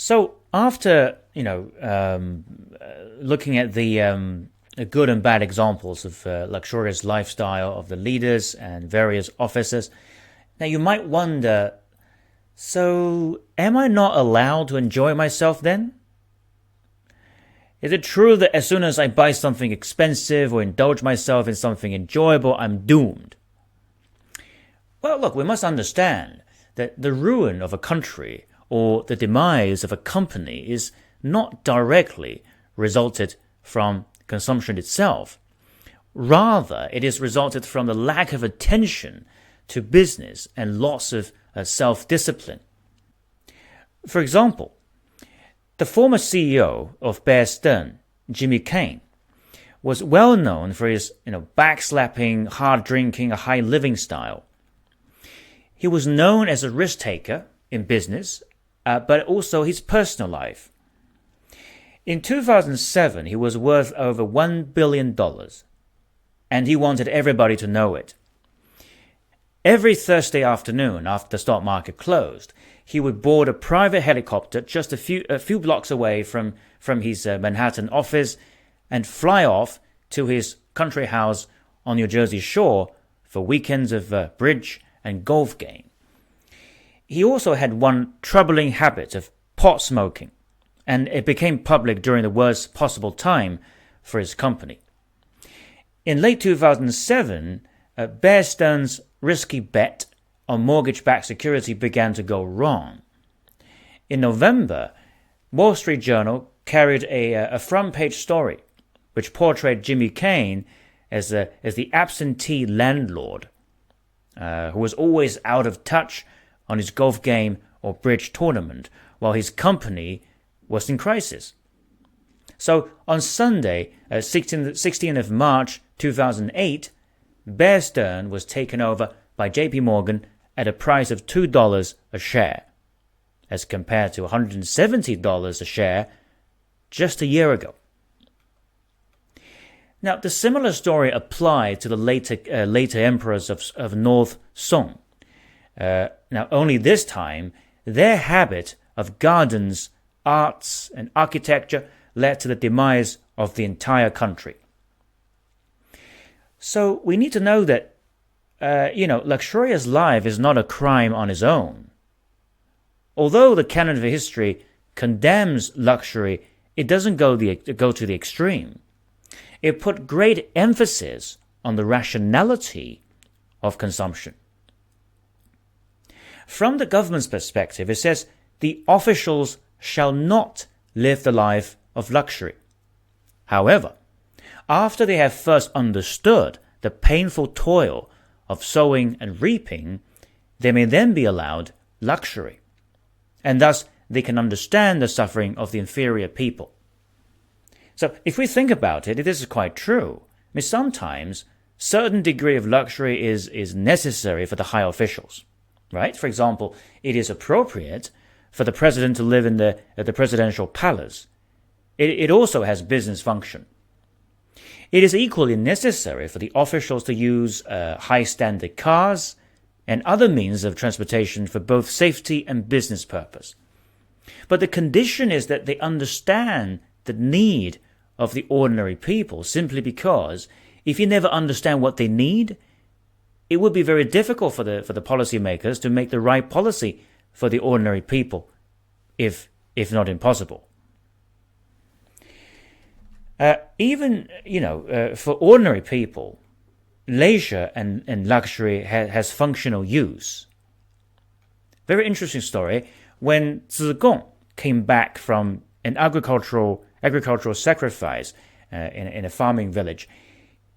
So after looking at the good and bad examples of luxurious lifestyle of the leaders and various officers, now you might wonder, so am I not allowed to enjoy myself then? Is it true that as soon as I buy something expensive or indulge myself in something enjoyable, I'm doomed? Well, look, we must understand that the ruin of a country or the demise of a company is not directly resulted from consumption itself. Rather, it is resulted from the lack of attention to business and loss of self-discipline. For example, the former CEO of Bear Stearns, Jimmy Cain, was well known for his backslapping, hard drinking, a high living style. He was known as a risk taker in business, but also his personal life. In 2007, he was worth over $1 billion, and he wanted everybody to know it. Every Thursday afternoon after the stock market closed, he would board a private helicopter just a few blocks away from his Manhattan office and fly off to his country house on New Jersey shore for weekends of bridge and golf game. He also had one troubling habit of pot smoking, and it became public during the worst possible time for his company. In late 2007, Bear Stearns' risky bet on mortgage-backed security began to go wrong. In November, Wall Street Journal carried a front-page story which portrayed Jimmy Cain as the absentee landlord who was always out of touch on his golf game or bridge tournament while his company was in crisis. So on Sunday, 16th of March 2008, Bear Stearns was taken over by JP Morgan at a price of $2 a share, as compared to $170 a share just a year ago. Now, the similar story applied to the later emperors of North Song. Now, only this time, their habit of gardens, arts, and architecture led to the demise of the entire country. So we need to know that, luxurious life is not a crime on its own. Although the canon of history condemns luxury, it doesn't go to the extreme. It put great emphasis on the rationality of consumption. From the government's perspective, it says the officials shall not live the life of luxury. However, after they have first understood the painful toil of sowing and reaping, they may then be allowed luxury, and thus they can understand the suffering of the inferior people. So if we think about it, this is quite true. Sometimes certain degree of luxury is necessary for the high officials, right? For example, it is appropriate for the president to live in the presidential palace. It also has business function. It is equally necessary for the officials to use high-standard cars and other means of transportation for both safety and business purpose. But the condition is that they understand the need of the ordinary people, simply because if you never understand what they need, it would be very difficult for the policymakers to make the right policy for the ordinary people, if not impossible. For ordinary people, leisure and luxury has functional use. Very interesting story. When Zigong came back from an agricultural sacrifice in a farming village,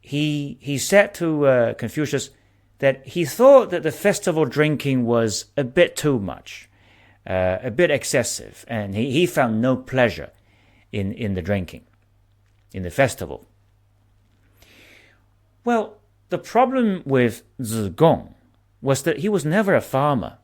he said to Confucius that he thought that the festival drinking was a bit too much, a bit excessive, and he found no pleasure in the drinking, in the festival. Well, the problem with Zigong was that he was never a farmer.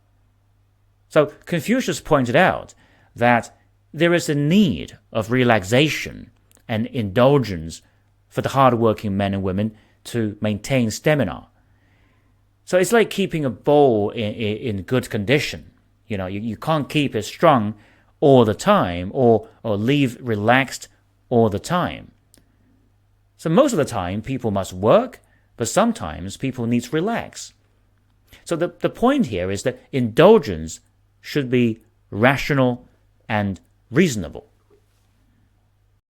So Confucius pointed out that there is a need of relaxation and indulgence for the hard-working men and women to maintain stamina. So it's like keeping a bow in good condition. You can't keep it strong all the time or live relaxed all the time. So most of the time, people must work, but sometimes people need to relax. So the point here is that indulgence should be rational and reasonable.